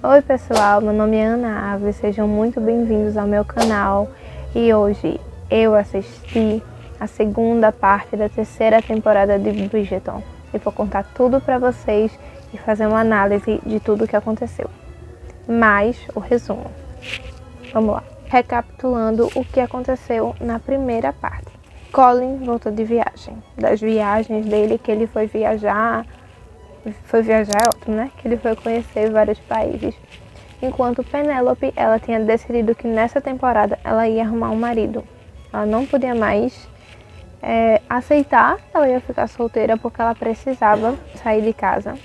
Oi pessoal, meu nome é Ana Ave, sejam muito bem-vindos ao meu canal. E hoje eu assisti a segunda parte da terceira temporada de Bridgerton e vou contar tudo pra vocês e fazer uma análise de tudo o que aconteceu. Mais o resumo. Vamos lá. Recapitulando o que aconteceu na primeira parte. Colin voltou de viagem. Das viagens dele que ele foi viajar é ótimo, né? Que ele foi conhecer vários países. Enquanto Penélope, ela tinha decidido que nessa temporada ela ia arrumar um marido. Ela não podia mais aceitar que ela ia ficar solteira porque ela precisava sair de casa.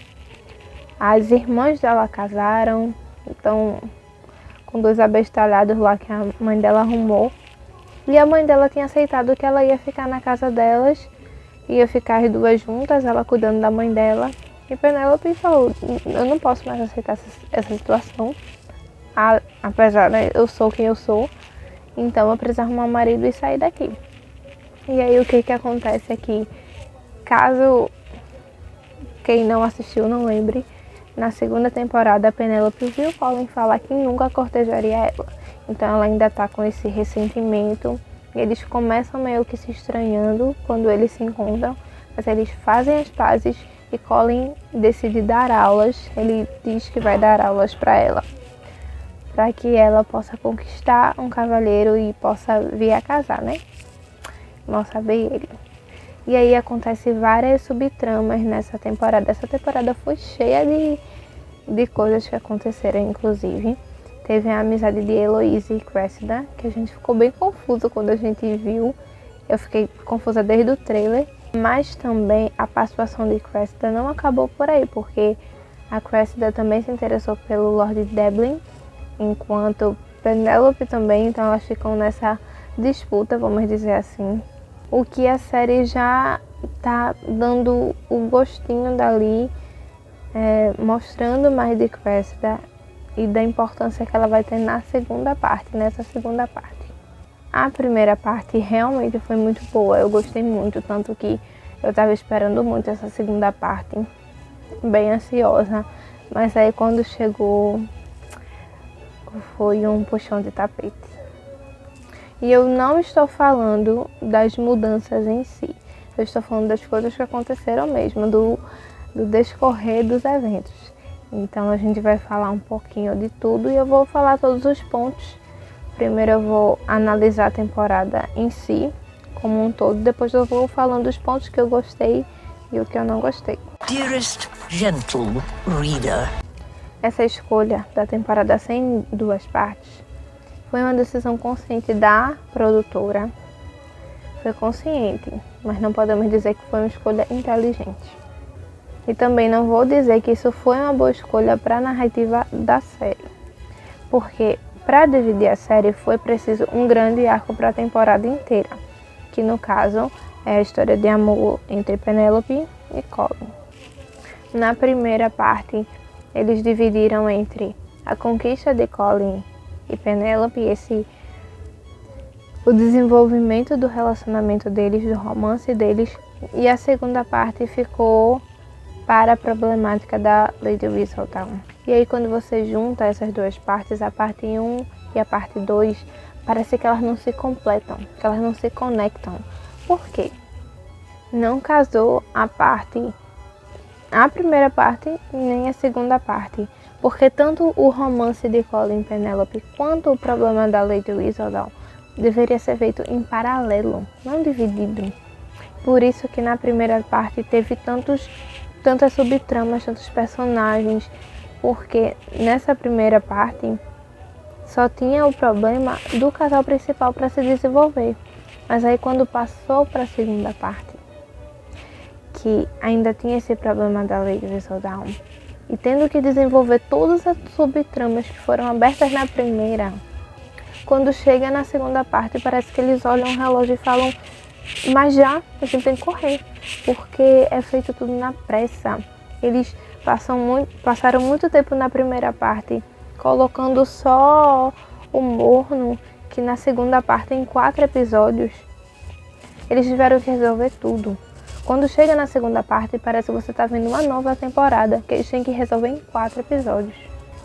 As irmãs dela casaram, então com 2 abestalhados lá que a mãe dela arrumou. E a mãe dela tinha aceitado que ela ia ficar na casa delas, ia ficar as duas juntas, ela cuidando da mãe dela. E Penélope falou, eu não posso mais aceitar essa situação, apesar de eu sou quem eu sou, então eu preciso arrumar um marido e sair daqui. E aí o que acontece aqui, caso quem não assistiu não lembre, na segunda temporada a Penélope viu Colin falar que nunca cortejaria ela. Então ela ainda tá com esse ressentimento. E eles começam meio que se estranhando quando eles se encontram. Mas eles fazem as pazes e Colin decide dar aulas. Ele diz que vai dar aulas para ela. Para que ela possa conquistar um cavalheiro e possa vir a casar, né? Mal saber ele. E aí acontece várias subtramas nessa temporada. Essa temporada foi cheia de coisas que aconteceram, inclusive. Teve a amizade de Eloise e Cressida, que a gente ficou bem confuso quando a gente viu. Eu fiquei confusa desde o trailer. Mas também a participação de Cressida não acabou por aí, porque a Cressida também se interessou pelo Lord Devlin, enquanto Penélope também, então elas ficam nessa disputa, vamos dizer assim. O que a série já tá dando o gostinho dali, mostrando mais de Cressida e da importância que ela vai ter na segunda parte, nessa segunda parte. A primeira parte realmente foi muito boa, eu gostei muito, tanto que eu estava esperando muito essa segunda parte, bem ansiosa, mas aí quando chegou foi um puxão de tapete. E eu não estou falando das mudanças em si, eu estou falando das coisas que aconteceram mesmo, do descorrer dos eventos. Então a gente vai falar um pouquinho de tudo e eu vou falar todos os pontos. Primeiro eu vou analisar a temporada em si, como um todo, depois eu vou falando dos pontos que eu gostei e o que eu não gostei. Dearest gentle reader. Essa escolha da temporada sem 2 partes foi uma decisão consciente da produtora. Foi consciente, mas não podemos dizer que foi uma escolha inteligente. E também não vou dizer que isso foi uma boa escolha para a narrativa da série. Porque para dividir a série foi preciso um grande arco para a temporada inteira. Que no caso é a história de amor entre Penélope e Colin. Na primeira parte, eles dividiram entre a conquista de Colin e Penélope, o desenvolvimento do relacionamento deles, do romance deles, e a segunda parte ficou para a problemática da Lady Whistledown. E aí quando você junta essas 2 partes, a parte 1 e a parte 2, parece que elas não se completam, que elas não se conectam. Por quê? Não casou a primeira parte nem a segunda parte, porque tanto o romance de Colin e Penélope quanto o problema da Lady Whistledown deveria ser feito em paralelo, não dividido. Por isso que na primeira parte teve tantas subtramas, tantos personagens, porque nessa primeira parte só tinha o problema do casal principal para se desenvolver. Mas aí quando passou para a segunda parte, que ainda tinha esse problema da Lady Whistledown, e tendo que desenvolver todas as subtramas que foram abertas na primeira, quando chega na segunda parte parece que eles olham o relógio e falam, mas já, a gente tem que correr, porque é feito tudo na pressa. Eles passaram muito tempo na primeira parte colocando só o morno, que na segunda parte, em 4 episódios, eles tiveram que resolver tudo. Quando chega na segunda parte, parece que você está vendo uma nova temporada, que eles têm que resolver em 4 episódios.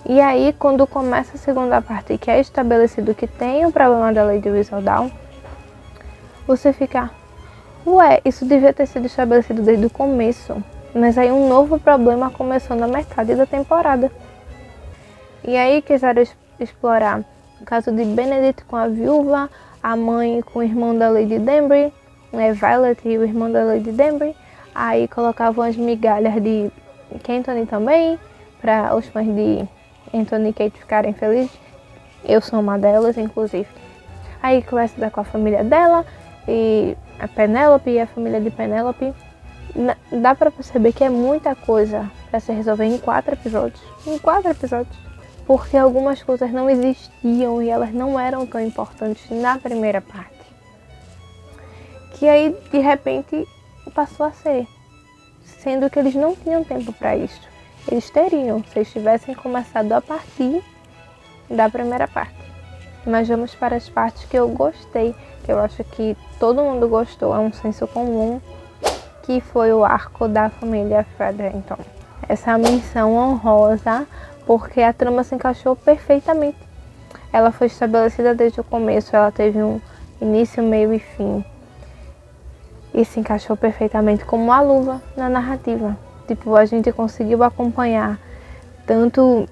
E aí, quando começa a segunda parte, que é estabelecido que tem o problema da Lady Whistledown, você fica, ué, isso devia ter sido estabelecido desde o começo. Mas aí um novo problema começou na metade da temporada. E aí quiseram explorar o caso de Benedict com a viúva, a mãe com o irmão da Lady Danbury, Violet e o irmão da Lady Danbury. Aí colocavam as migalhas de Anthony também, para os fãs de Anthony e Kate ficarem felizes. Eu sou uma delas, inclusive. Aí começa com a família dela, e a Penélope e a família de Penélope. Dá pra perceber que é muita coisa pra se resolver em 4 episódios. Em 4 episódios. Porque algumas coisas não existiam e elas não eram tão importantes na primeira parte. Que aí, de repente, passou a ser. Sendo que eles não tinham tempo pra isso. Eles teriam, se eles tivessem começado a partir da primeira parte. Mas vamos para as partes que eu gostei, que eu acho que todo mundo gostou, é um senso comum, que foi o arco da família Featherington. Essa missão honrosa, porque a trama se encaixou perfeitamente. Ela foi estabelecida desde o começo, ela teve um início, meio e fim. E se encaixou perfeitamente como uma luva na narrativa. Tipo, a gente conseguiu acompanhar tanto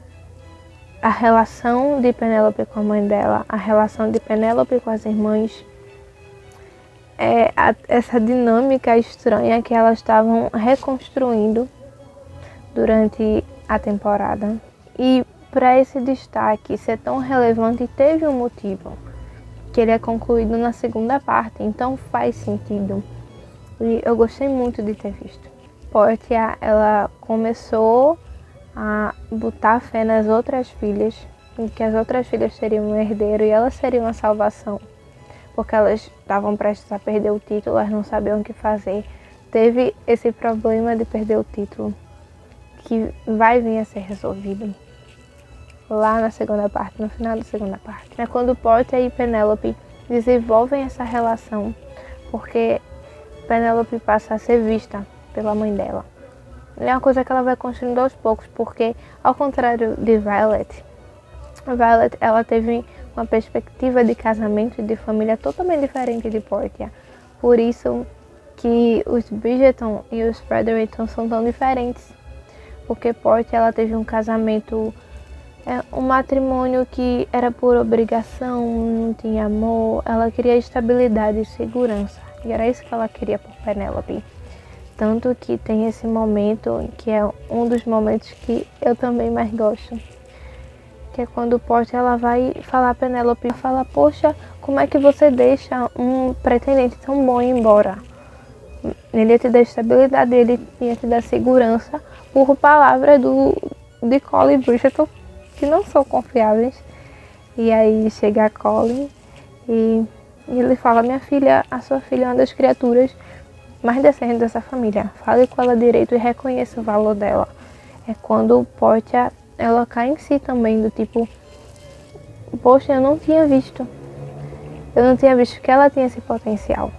a relação de Penélope com a mãe dela, a relação de Penélope com as irmãs, essa dinâmica estranha que elas estavam reconstruindo durante a temporada. E para esse destaque ser tão relevante, teve um motivo, que ele é concluído na segunda parte, então faz sentido. E eu gostei muito de ter visto. Portia, ela começou a botar fé nas outras filhas, em que as outras filhas seriam um herdeiro e elas seriam a salvação, porque elas estavam prestes a perder o título, elas não sabiam o que fazer. Teve esse problema de perder o título, que vai vir a ser resolvido lá na segunda parte, no final da segunda parte. É quando Portia e Penélope desenvolvem essa relação, porque Penélope passa a ser vista pela mãe dela. É uma coisa que ela vai construindo aos poucos, porque ao contrário de Violet, ela teve uma perspectiva de casamento e de família totalmente diferente de Portia. Por isso que os Bridgerton e os Featherington são tão diferentes. Porque Portia, ela teve um casamento, um matrimônio que era por obrigação, não tinha amor, ela queria estabilidade e segurança. E era isso que ela queria por Penélope. Tanto que tem esse momento, que é um dos momentos que eu também mais gosto. Que é quando Portia, ela vai falar a Penélope, fala, poxa, como é que você deixa um pretendente tão bom ir embora? Ele ia te dar estabilidade, ele ia te dar segurança por palavras de Colin Bridgerton, que não são confiáveis. E aí chega a Colin e ele fala, minha filha, a sua filha é uma das criaturas mais decentes dessa família. Fale com ela direito e reconheça o valor dela. É quando Portia, ela cai em si também, do tipo, poxa, eu não tinha visto que ela tinha esse potencial.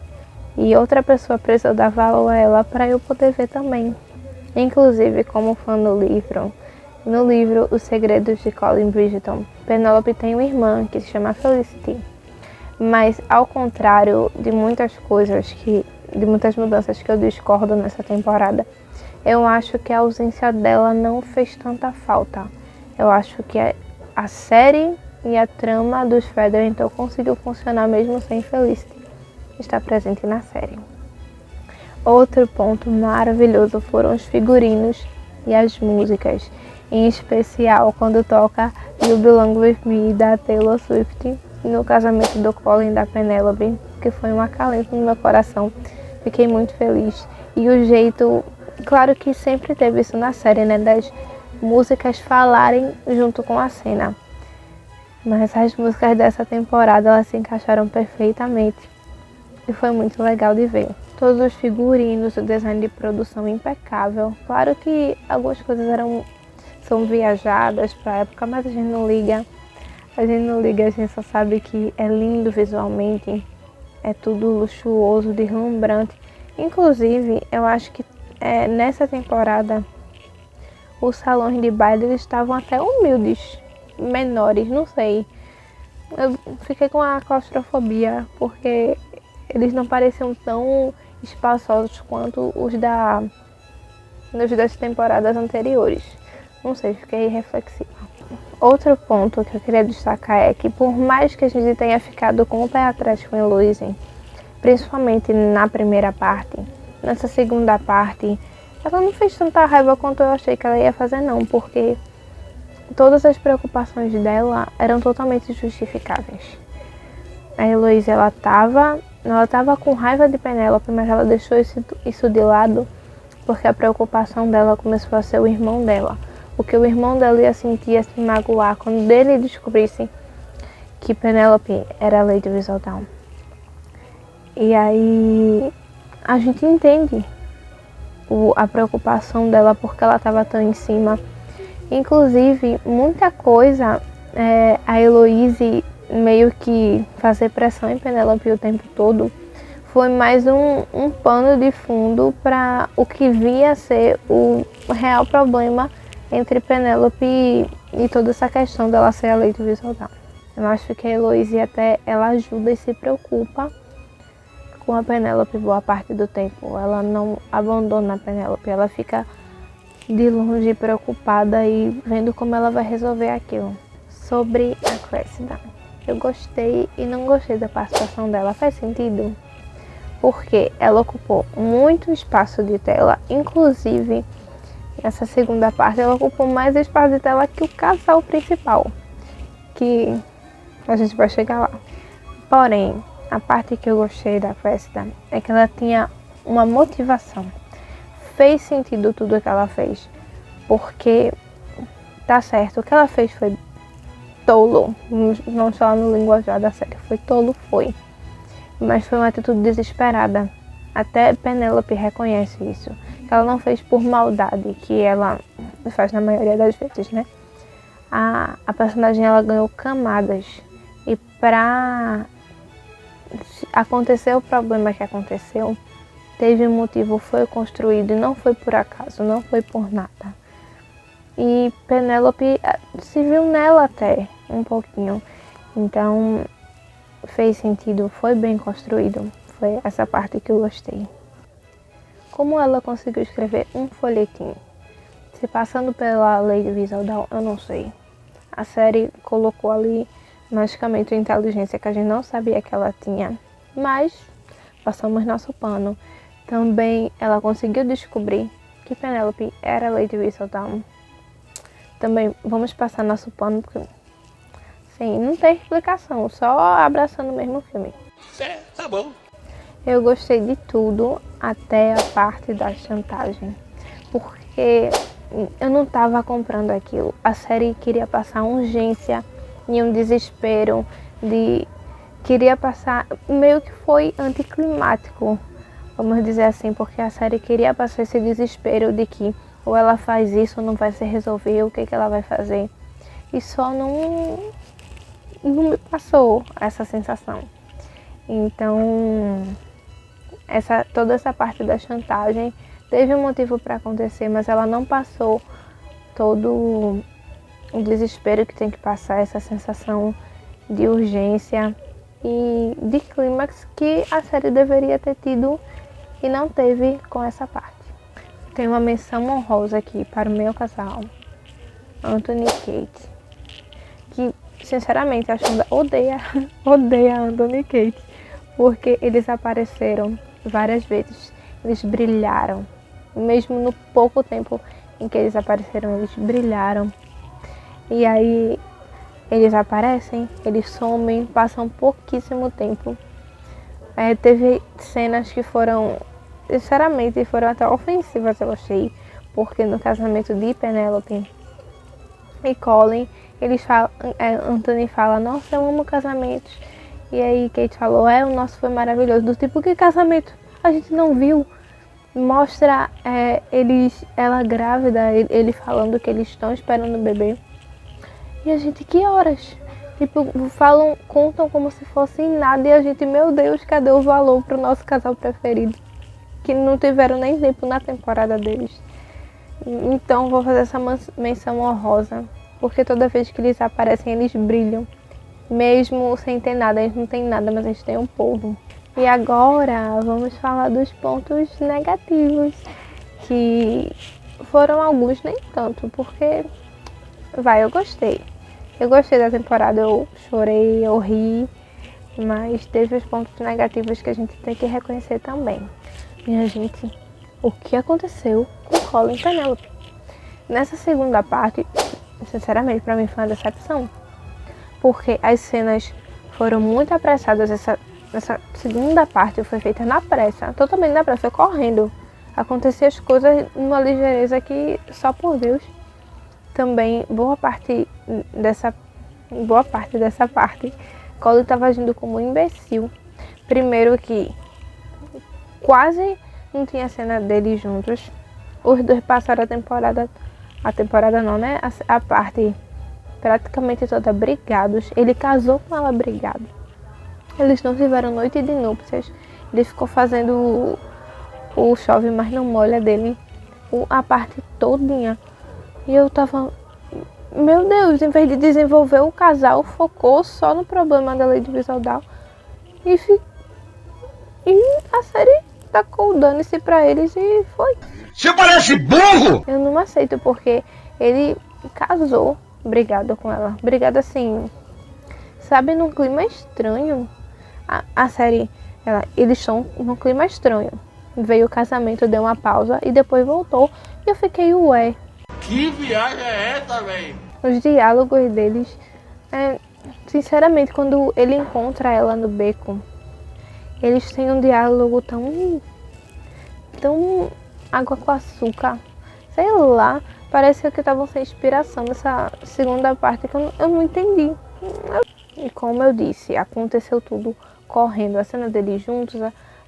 E outra pessoa precisou dar valor a ela para eu poder ver também. Inclusive, como fã no livro Os Segredos de Colin Bridgerton, Penélope tem uma irmã que se chama Felicity. Mas ao contrário de muitas mudanças que eu discordo nessa temporada, eu acho que a ausência dela não fez tanta falta. Eu acho que a série e a trama dos Featherington conseguiu funcionar mesmo sem Felicity estar presente na série. Outro ponto maravilhoso foram os figurinos e as músicas, em especial quando toca You Belong With Me da Taylor Swift no casamento do Colin e da Penélope, que foi um acalento no meu coração. Fiquei muito feliz. E o jeito, claro que sempre teve isso na série, né, das músicas falarem junto com a cena. Mas as músicas dessa temporada, elas se encaixaram perfeitamente. E foi muito legal de ver. Todos os figurinos, o design de produção impecável. Claro que algumas coisas são viajadas para a época, mas a gente não liga. A gente só sabe que é lindo visualmente. É tudo luxuoso, deslumbrante. Inclusive, eu acho que nessa temporada, os salões de baile eles estavam até humildes, menores, não sei. Eu fiquei com a claustrofobia, porque eles não pareciam tão espaçosos quanto os das temporadas anteriores. Não sei, fiquei reflexiva. Outro ponto que eu queria destacar é que por mais que a gente tenha ficado com o pé atrás com a Heloise, principalmente na primeira parte, nessa segunda parte, ela não fez tanta raiva quanto eu achei que ela ia fazer não, porque todas as preocupações dela eram totalmente justificáveis. A Heloise, ela tava com raiva de Penélope, mas ela deixou isso de lado porque a preocupação dela começou a ser o irmão dela. O que o irmão dela ia sentir, ia se magoar quando ele descobrisse que Penélope era a Lady Whistledown. E aí a gente entende a preocupação dela porque ela estava tão em cima. Inclusive, muita coisa, a Heloise meio que fazer pressão em Penélope o tempo todo, foi mais um pano de fundo para o que via ser o real problema entre Penélope e toda essa questão dela ser a Lady Whistledown. Eu acho que a Heloise até ela ajuda e se preocupa com a Penélope boa parte do tempo. Ela não abandona a Penélope, ela fica de longe preocupada e vendo como ela vai resolver aquilo. Sobre a Cressida, eu gostei e não gostei da participação dela. Faz sentido? Porque ela ocupou muito espaço de tela, inclusive nessa segunda parte ela ocupou mais espaço de tela que o casal principal, que a gente vai chegar lá. Porém, a parte que eu gostei da Cressida é que ela tinha uma motivação. Fez sentido tudo que ela fez, porque tá certo, o que ela fez foi tolo, vamos falar no linguajar da série, foi tolo, foi. Mas foi uma atitude desesperada. Até Penélope reconhece isso. Que ela não fez por maldade, que ela faz na maioria das vezes, né? A personagem ela ganhou camadas. E pra acontecer o problema que aconteceu, teve um motivo, foi construído e não foi por acaso, não foi por nada. E Penélope se viu nela até um pouquinho. Então fez sentido, foi bem construído. Foi essa parte que eu gostei. Como ela conseguiu escrever um folhetim se passando pela Lady Whistledown, eu não sei. A série colocou ali magicamente uma inteligência que a gente não sabia que ela tinha, mas passamos nosso pano. Também ela conseguiu descobrir que Penélope era Lady Whistledown. Também vamos passar nosso pano porque sim, não tem explicação, só abraçando mesmo o filme. Tá bom. Eu gostei de tudo, até a parte da chantagem, porque eu não estava comprando aquilo. A série queria passar urgência e um desespero, queria passar, meio que foi anticlimático, vamos dizer assim, porque a série queria passar esse desespero de que ou ela faz isso ou não vai se resolver, o que ela vai fazer. E só não me passou essa sensação. Então, toda essa parte da chantagem teve um motivo para acontecer, mas ela não passou todo o desespero que tem que passar, essa sensação de urgência e de clímax que a série deveria ter tido e não teve com essa parte. Tem uma menção honrosa aqui para o meu casal, Anthony e Kate, que sinceramente a Shonda odeia Anthony e Kate, porque eles apareceram várias vezes, eles brilharam, mesmo no pouco tempo em que eles apareceram, eles brilharam. E aí eles aparecem, eles somem, passam pouquíssimo tempo. Teve cenas que foram, sinceramente, foram até ofensivas, eu achei, porque no casamento de Penélope e Colin, eles falam, Anthony fala, nossa, eu amo casamentos. E aí Kate falou, o nosso foi maravilhoso. Do tipo, que casamento? A gente não viu. Mostra ela grávida, ele falando que eles estão esperando o bebê. E a gente, que horas? Tipo, contam como se fosse nada e a gente, meu Deus, cadê o valor pro nosso casal preferido? Que não tiveram nem tempo na temporada deles. Então vou fazer essa menção honrosa, porque toda vez que eles aparecem, eles brilham. Mesmo sem ter nada, a gente não tem nada, mas a gente tem um povo. E agora vamos falar dos pontos negativos, que foram alguns, nem tanto, porque eu gostei. Eu gostei da temporada, eu chorei, eu ri, mas teve os pontos negativos que a gente tem que reconhecer também. Minha gente, o que aconteceu com Colin e Penelope? Nessa segunda parte, sinceramente, pra mim foi uma decepção. Porque as cenas foram muito apressadas. Essa segunda parte foi feita na pressa, totalmente na pressa, foi correndo. Aconteciam as coisas numa ligeireza que só por Deus. Também, boa parte dessa parte, Colin estava agindo como um imbecil. Primeiro que quase não tinha cena deles juntos. Os dois passaram a temporada não, né? A parte praticamente toda brigados. Ele casou com ela brigado. Eles não tiveram noite de núpcias. Ele ficou fazendo o chove mas não molha dele a parte todinha. E eu tava, meu Deus, em vez de desenvolver o casal, focou só no problema da Lady Whistledown. E a série tacou o dane-se pra eles e foi. Você parece burro! Eu não aceito porque ele casou brigado com ela. Brigado assim, sabe, num clima estranho. A série, eles estão num clima estranho. Veio o casamento, deu uma pausa e depois voltou. E eu fiquei, ué. Que viagem é essa, velho? Os diálogos deles, sinceramente, quando ele encontra ela no beco, eles têm um diálogo tão água com açúcar. Sei lá, parece que estavam sem inspiração nessa segunda parte que eu não entendi. E como eu disse, aconteceu tudo correndo. A cena deles juntos,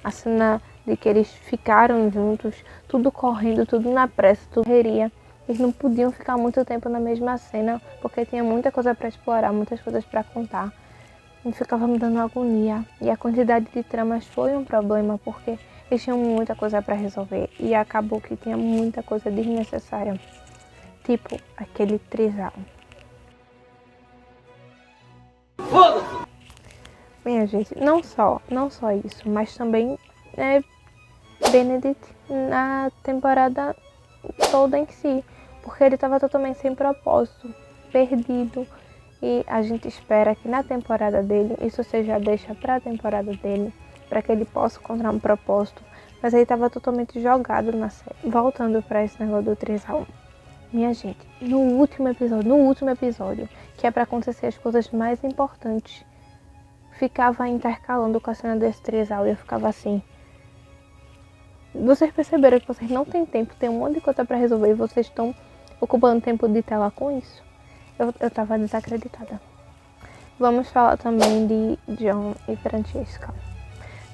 a cena de que eles ficaram juntos, tudo correndo, tudo na pressa, tudo correria. Eles não podiam ficar muito tempo na mesma cena, porque tinha muita coisa para explorar, muitas coisas para contar. E ficava me dando agonia. E a quantidade de tramas foi um problema, porque eles tinham muita coisa para resolver. E acabou que tinha muita coisa desnecessária. Tipo, aquele trisal. Foda-se! Minha gente, não só isso, mas também Benedict na temporada toda em si. Porque ele estava totalmente sem propósito, perdido. E a gente espera que na temporada dele, isso seja deixa para a temporada dele, para que ele possa encontrar um propósito. Mas ele estava totalmente jogado na série. Voltando para esse negócio do trisal. Minha gente, no último episódio, que é para acontecer as coisas mais importantes, ficava intercalando com a cena desse trisal e eu ficava assim. Vocês perceberam que vocês não têm tempo, tem um monte de coisa para resolver e vocês estão ocupando tempo de tela com isso? Eu tava desacreditada. Vamos falar também de John e Francesca.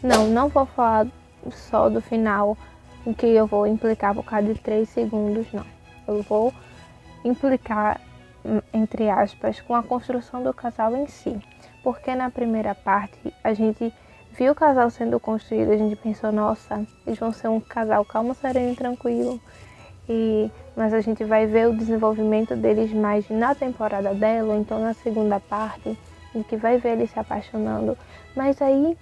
Não vou falar só do final, em que eu vou implicar por causa de 3 segundos, não. Eu vou implicar, entre aspas, com a construção do casal em si. Porque na primeira parte, a gente viu o casal sendo construído, a gente pensou, nossa, eles vão ser um casal calmo, sereno e tranquilo. Mas a gente vai ver o desenvolvimento deles mais na temporada dela, ou então na segunda parte, em que vai ver eles se apaixonando. Mas aí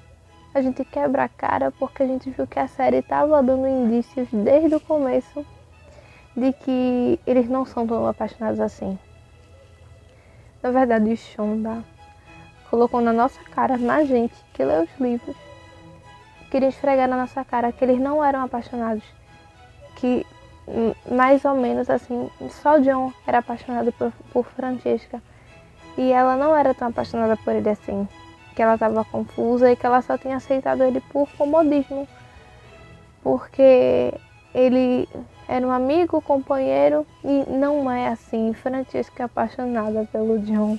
a gente quebra a cara porque a gente viu que a série estava dando indícios desde o começo de que eles não são tão apaixonados assim. Na verdade, o Shonda colocou na nossa cara, na gente, que lê os livros, queria esfregar na nossa cara que eles não eram apaixonados. Que mais ou menos assim, só John era apaixonado por Francesca. E ela não era tão apaixonada por ele assim. Que ela estava confusa e que ela só tinha aceitado ele por comodismo. Porque ele era um amigo, companheiro, e não é assim. Francesca é apaixonada pelo John.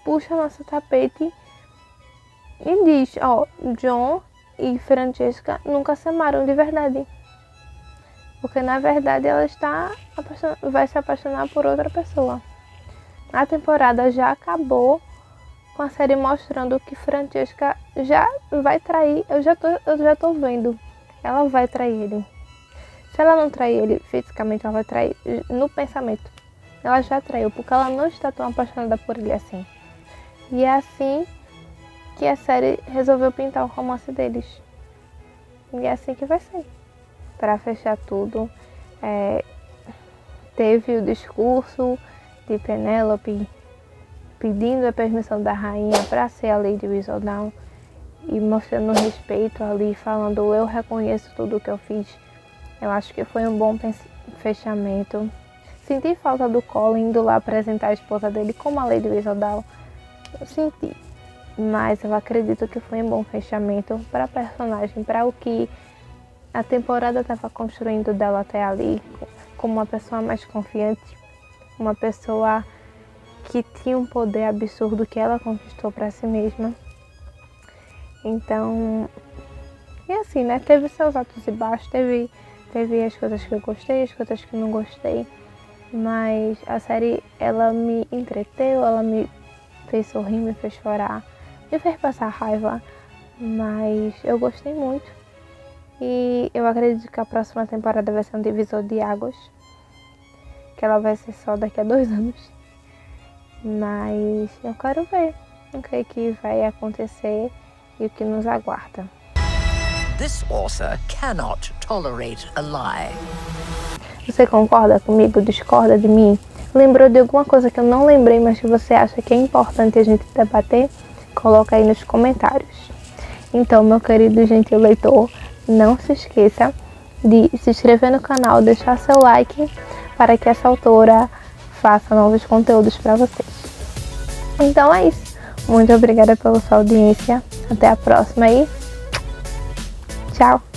Puxa nosso tapete e diz, John e Francesca nunca se amaram de verdade. Porque na verdade ela vai se apaixonar por outra pessoa. A temporada já acabou com a série mostrando que Francesca já vai trair. Eu já tô vendo. Ela vai trair ele. Se ela não trair ele fisicamente, ela vai trair no pensamento. Ela já traiu, porque ela não está tão apaixonada por ele assim. E é assim que a série resolveu pintar o romance deles. E é assim que vai ser. Para fechar tudo, teve o discurso de Penélope pedindo a permissão da rainha para ser a Lady Whistledown e mostrando respeito ali, falando: eu reconheço tudo o que eu fiz. Eu acho que foi um bom fechamento. Senti falta do Colin indo lá apresentar a esposa dele como a Lady Whistledown. Eu senti. Mas eu acredito que foi um bom fechamento para a personagem, para o que a temporada estava construindo dela até ali, como uma pessoa mais confiante, uma pessoa que tinha um poder absurdo que ela conquistou para si mesma. Então, e assim, né? Teve seus altos e baixos, teve as coisas que eu gostei, as coisas que não gostei, mas a série, ela me entreteu, ela me fez sorrir, me fez chorar, me fez passar raiva, mas eu gostei muito. E eu acredito que a próxima temporada vai ser um divisor de águas, que ela vai ser só daqui a 2 anos. Mas eu quero ver o que vai acontecer e o que nos aguarda. This author cannot tolerate a lie. Você concorda comigo? Discorda de mim? Lembrou de alguma coisa que eu não lembrei, mas que você acha que é importante a gente debater? Coloca aí nos comentários. Então, meu querido e gentil leitor, não se esqueça de se inscrever no canal, deixar seu like para que essa autora faça novos conteúdos para vocês. Então é isso. Muito obrigada pela sua audiência. Até a próxima e tchau!